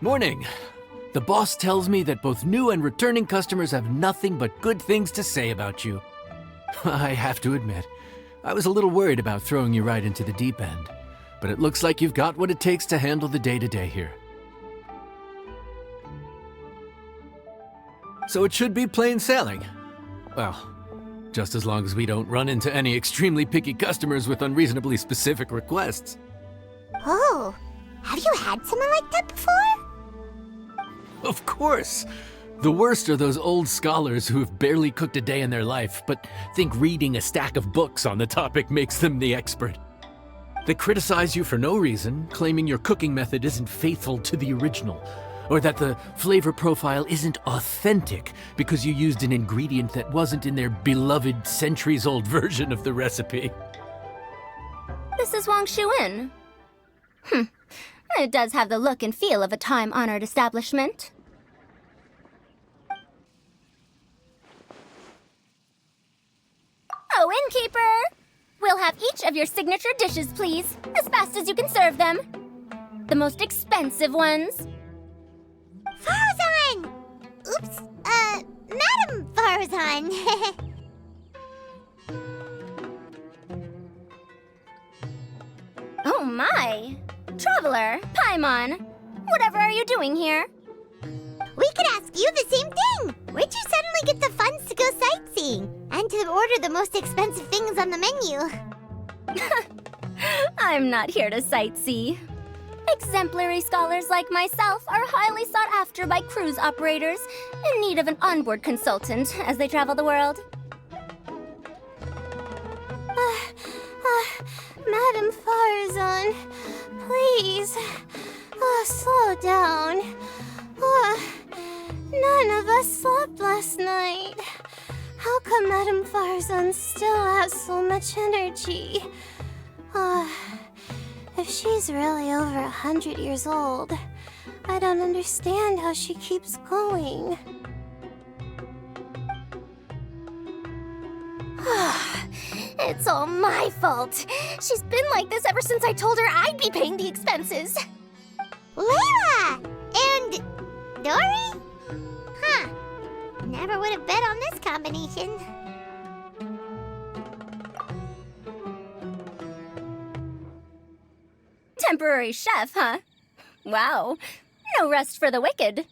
Morning. The boss tells me that both new and returning customers have nothing but good things to say about you. I have to admit, I was a little worried about throwing you right into the deep end, but it looks like you've got what it takes to handle the day-to-day here. So it should be plain sailing. Well, just as long as we don't run into any extremely picky customers with unreasonably specific requests. Oh, have you had someone like that before? Of course! The worst are those old scholars who have barely cooked a day in their life, but think reading a stack of books on the topic makes them the expert. They criticize you for no reason, claiming your cooking method isn't faithful to the original, or that the flavor profile isn't authentic because you used an ingredient that wasn't in their beloved centuries-old version of the recipe. This is Wang Shuin. It does have the look and feel of a time-honored establishment. Oh, innkeeper! We'll have each of your signature dishes, please, as fast as you can serve them. The most expensive ones. Faruzan! Oops, Madam Faruzan. Oh my! Traveler, Paimon, whatever are you doing here? We could ask you the same thing. Where'd you suddenly get the funds to go sightseeing? And to order the most expensive things on the menu? I'm not here to sightsee. Exemplary scholars like myself are highly sought after by cruise operators in need of an onboard consultant as they travel the world. Madam Faruzan, please, slow down. None of us slept last night. How come Madam Faruzan still has so much energy? If she's really over 100 years old, I don't understand how she keeps going. It's all my fault. She's been like this ever since I told her I'd be paying the expenses. Layla! And Dori? Huh. Never would have bet on this combination. Temporary chef, huh? Wow. No rest for the wicked.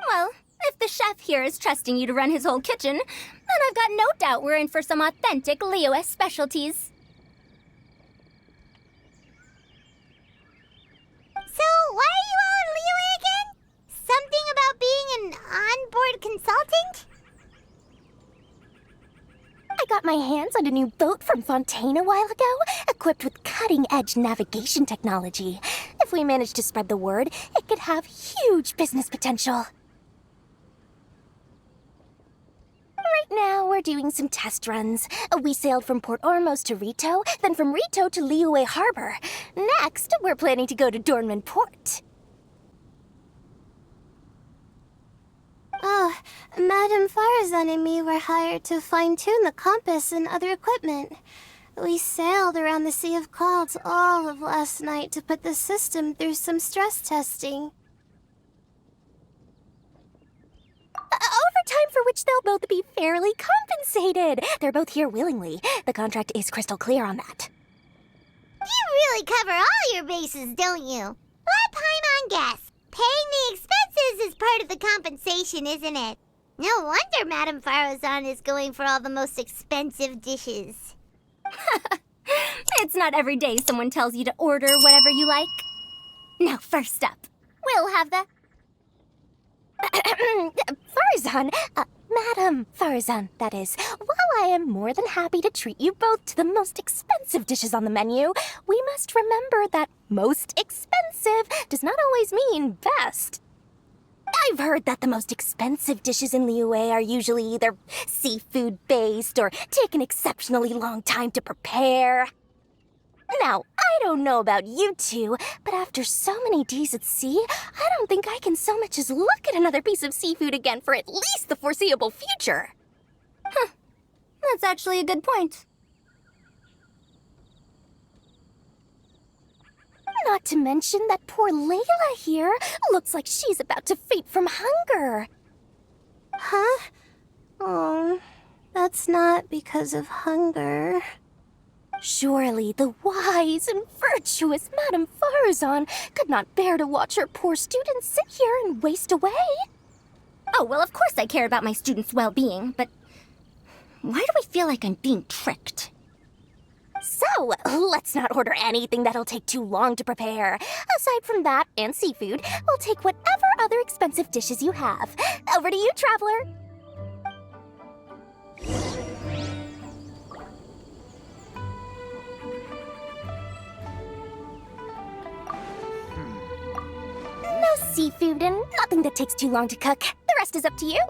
Well, if the chef here is trusting you to run his whole kitchen, then I've got no doubt we're in for some authentic Liyue specialties. So, why are you all in Liyue again? Something about being an onboard consultant? I got my hands on a new boat from Fontaine a while ago, equipped with cutting-edge navigation technology. If we manage to spread the word, it could have huge business potential. Right now, we're doing some test runs. We sailed from Port Ormos to Rito, then from Rito to Liyue Harbor. Next, we're planning to go to Dornman Port. Oh, Madam Faruzan and me were hired to fine-tune the compass and other equipment. We sailed around the Sea of Clouds all of last night to put the system through some stress testing. Overtime for which they'll both be fairly compensated. They're both here willingly. The contract is crystal clear on that. You really cover all your bases, don't you? Let Paimon guess. Paying the expenses is part of the compensation, isn't it? No wonder Madam Faruzan is going for all the most expensive dishes. It's not every day someone tells you to order whatever you like. Now, first up, we'll have the... Faruzan, Madam Faruzan, that is. While I am more than happy to treat you both to the most expensive dishes on the menu, we must remember that most expensive does not always mean best. I've heard that the most expensive dishes in Liyue are usually either seafood-based or take an exceptionally long time to prepare. Now, I don't know about you two, but after so many days at sea, I don't think I can so much as look at another piece of seafood again for at least the foreseeable future. Huh. That's actually a good point. Not to mention that poor Layla here looks like she's about to faint from hunger. Huh? Oh, that's not because of hunger. Surely the wise and virtuous Madame Faruzan could not bear to watch her poor students sit here and waste away. Oh, well, of course I care about my students' well-being, but why do I feel like I'm being tricked? So, let's not order anything that'll take too long to prepare. Aside from that and seafood, we'll take whatever other expensive dishes you have. Over to you, Traveler. No seafood and nothing that takes too long to cook. The rest is up to you.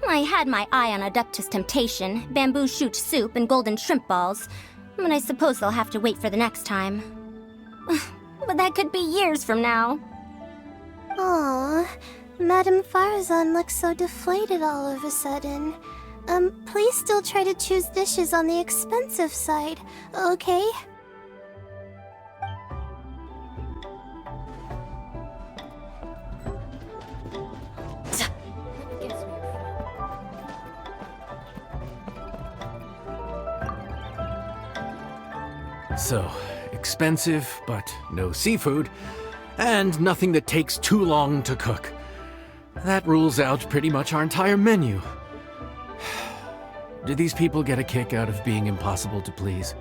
I had my eye on Adeptus Temptation, bamboo shoot soup, and golden shrimp balls, but I suppose they'll have to wait for the next time. But that could be years from now. Aw, Madame Faruzan looks so deflated all of a sudden. Please still try to choose dishes on the expensive side, okay? So, expensive, but no seafood, and nothing that takes too long to cook. That rules out pretty much our entire menu. Do these people get a kick out of being impossible to please?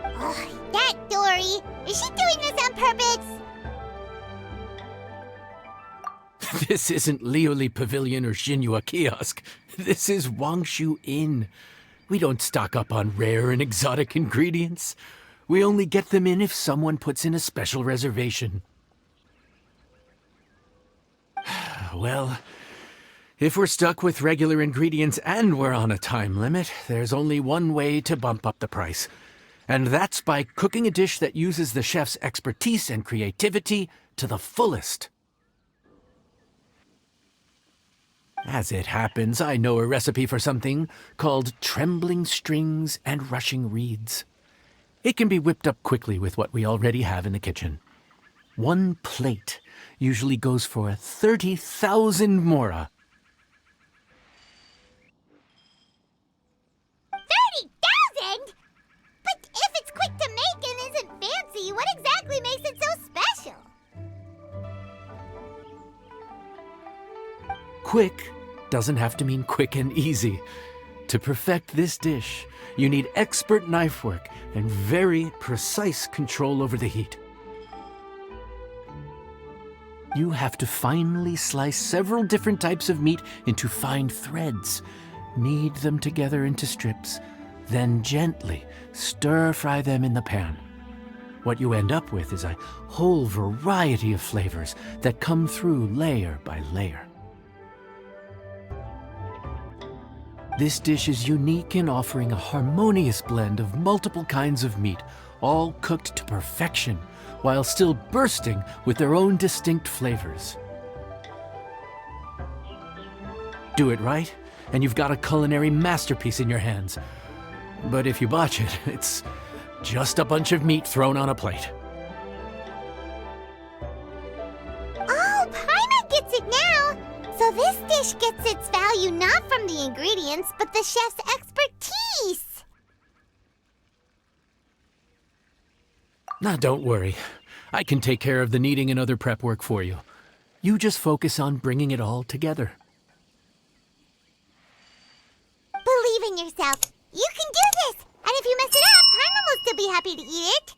Ugh, that Dori! Is she doing this on purpose? This isn't Lioli Pavilion or Xinhua Kiosk. This is Wangshu Inn. We don't stock up on rare and exotic ingredients. We only get them in if someone puts in a special reservation. Well, if we're stuck with regular ingredients and we're on a time limit, there's only one way to bump up the price. And that's by cooking a dish that uses the chef's expertise and creativity to the fullest. As it happens, I know a recipe for something called trembling strings and rushing reeds. It can be whipped up quickly with what we already have in the kitchen. One plate usually goes for 30,000 mora. 30,000? But if it's quick to make and isn't fancy, what exactly makes it so special? Quick doesn't have to mean quick and easy. To perfect this dish, you need expert knife work and very precise control over the heat. You have to finely slice several different types of meat into fine threads, knead them together into strips, then gently stir-fry them in the pan. What you end up with is a whole variety of flavors that come through layer by layer. This dish is unique in offering a harmonious blend of multiple kinds of meat, all cooked to perfection, while still bursting with their own distinct flavors. Do it right, and you've got a culinary masterpiece in your hands. But if you botch it, it's just a bunch of meat thrown on a plate. Oh, Paimon gets it now! So this dish gets its value not from the ingredients, but the chef's expertise! Now, don't worry. I can take care of the kneading and other prep work for you. You just focus on bringing it all together. Believe in yourself. You can do this! And if you mess it up, Paimon will still be happy to eat it.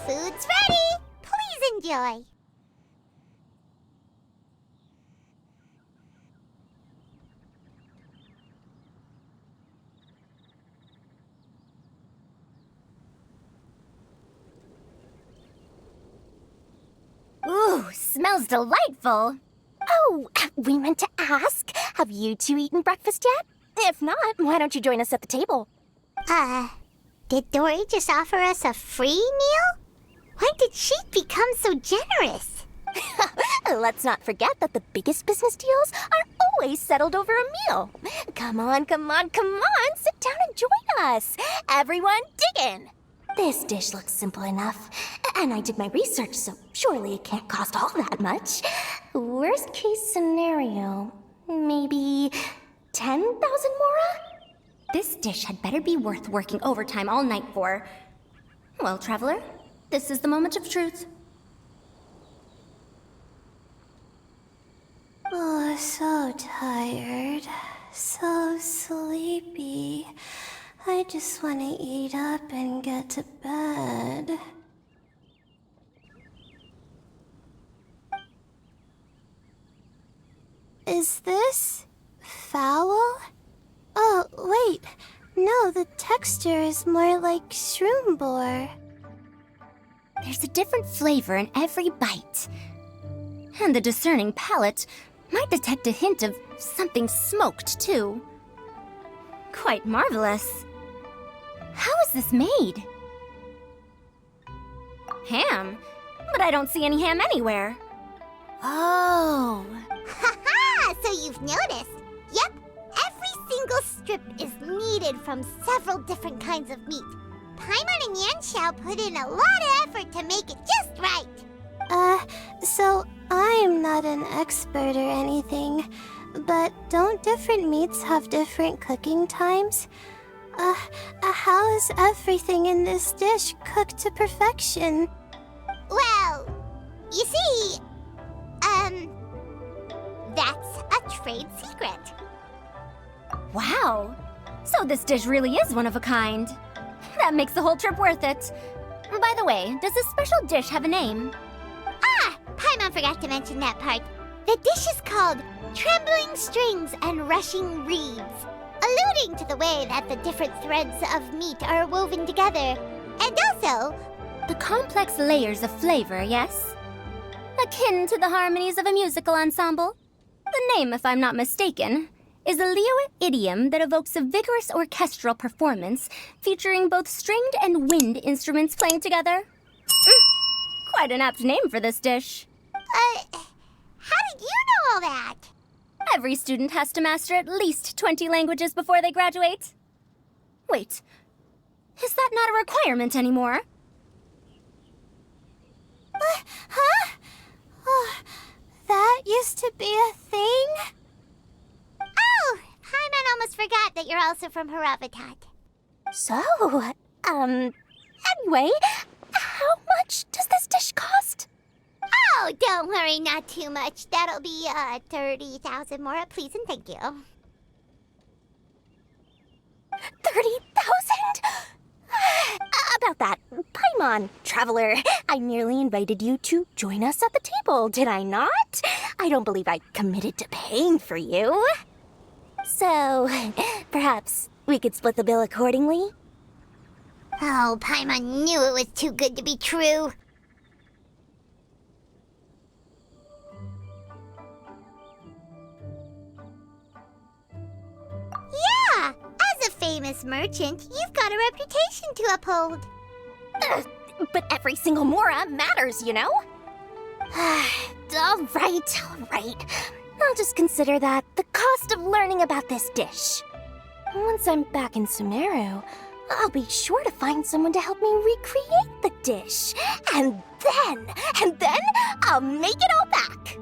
Food's ready! Please enjoy! Ooh, smells delightful. Oh, we meant to ask, have you two eaten breakfast yet? If not, why don't you join us at the table? Did Dori just offer us a free meal? When did she become so generous? Let's not forget that the biggest business deals are always settled over a meal. Come on, sit down and join us. Everyone, dig in. This dish looks simple enough, and I did my research, so surely it can't cost all that much. Worst case scenario, maybe 10,000 mora? This dish had better be worth working overtime all night for. Well, Traveler, this is the moment of truth. Oh, so tired, so sleepy. I just want to eat up and get to bed. Is this foul? Oh, wait. No, the texture is more like shroom boar. There's a different flavor in every bite. And the discerning palate might detect a hint of something smoked, too. Quite marvelous. How is this made? Ham? But I don't see any ham anywhere. Oh. Ha-ha! So you've noticed. Yep, every single strip is kneaded from several different kinds of meat. Paimon and Yanxiao put in a lot of effort to make it just right. So I'm not an expert or anything, but don't different meats have different cooking times? How is everything in this dish cooked to perfection? Well, you see, that's a trade secret. Wow. So this dish really is one of a kind. That makes the whole trip worth it. By the way, does this special dish have a name? Paimon forgot to mention that part. The dish is called Trembling Strings and Rushing Reeds, alluding to the way that the different threads of meat are woven together. And also, The complex layers of flavor, yes? Akin to the harmonies of a musical ensemble? The name, if I'm not mistaken, is a Liyue idiom that evokes a vigorous orchestral performance featuring both stringed and wind instruments playing together. Quite an apt name for this dish. how did you know all that? Every student has to master at least 20 languages before they graduate. Wait, is that not a requirement anymore? Huh? Oh, that used to be a thing? Oh, Paimon almost forgot that you're also from Haravatat. So, anyway, how much does this dish cost? Oh, don't worry, not too much. That'll be, 30,000 more, please and thank you. 30,000? About that, Paimon, Traveler, I nearly invited you to join us at the table, did I not? I don't believe I committed to paying for you. So, perhaps we could split the bill accordingly? Oh, Paimon knew it was too good to be true. Yeah! As a famous merchant, you've got a reputation to uphold. But every single mora matters, you know? All right. I'll just consider that the cost of learning about this dish. Once I'm back in Sumeru, I'll be sure to find someone to help me recreate the dish. And then I'll make it all back.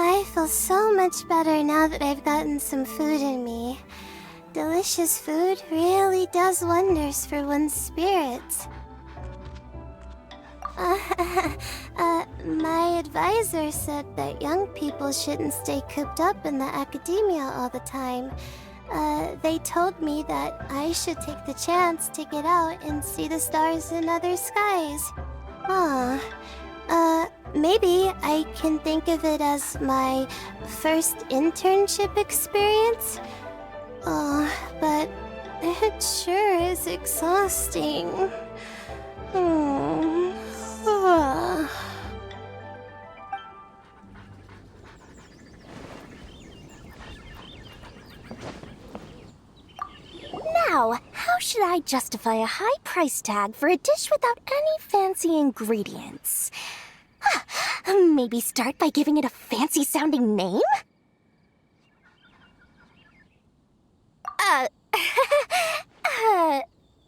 I feel so much better now that I've gotten some food in me. Delicious food really does wonders for one's spirits. My advisor said that young people shouldn't stay cooped up in the academia all the time. They told me that I should take the chance to get out and see the stars in other skies. Maybe I can think of it as my first internship experience. But it sure is exhausting. Now, how should I justify a high price tag for a dish without any fancy ingredients? Maybe start by giving it a fancy-sounding name?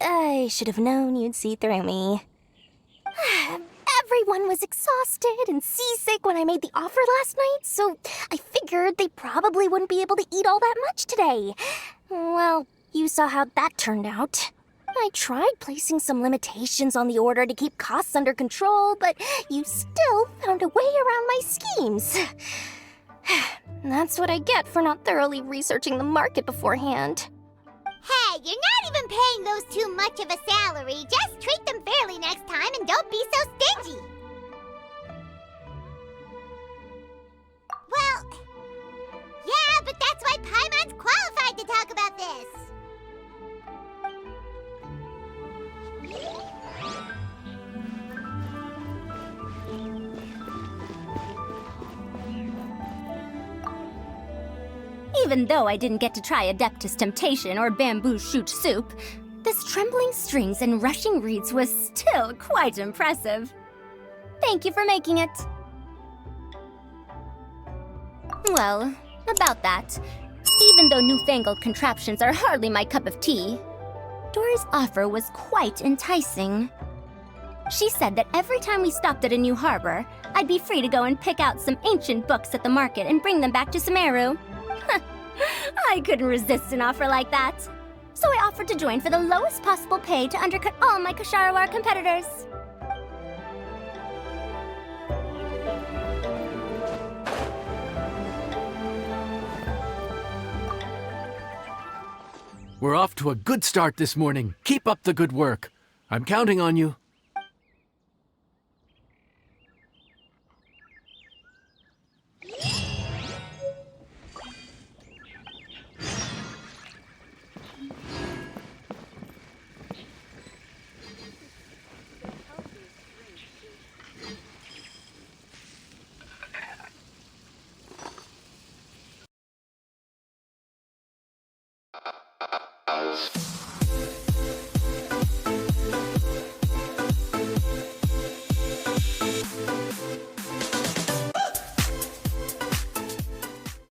I should have known you'd see through me. Everyone was exhausted and seasick when I made the offer last night, so I figured they probably wouldn't be able to eat all that much today. Well, you saw how that turned out. I tried placing some limitations on the order to keep costs under control, but you still found a way around my schemes. That's what I get for not thoroughly researching the market beforehand. Hey, you're not even paying those too much of a salary. Just treat them fairly next time and don't be so stingy. Well, yeah, but that's why Paimon's qualified to talk about this. Even though I didn't get to try Adeptus Temptation or Bamboo Shoot Soup, this trembling strings and rushing reeds was still quite impressive. Thank you for making it. Well, about that, even though newfangled contraptions are hardly my cup of tea, Dori's offer was quite enticing. She said that every time we stopped at a new harbor, I'd be free to go and pick out some ancient books at the market and bring them back to Sumeru. I couldn't resist an offer like that. So I offered to join for the lowest possible pay to undercut all my Ksharawar competitors. We're off to a good start this morning. Keep up the good work. I'm counting on you.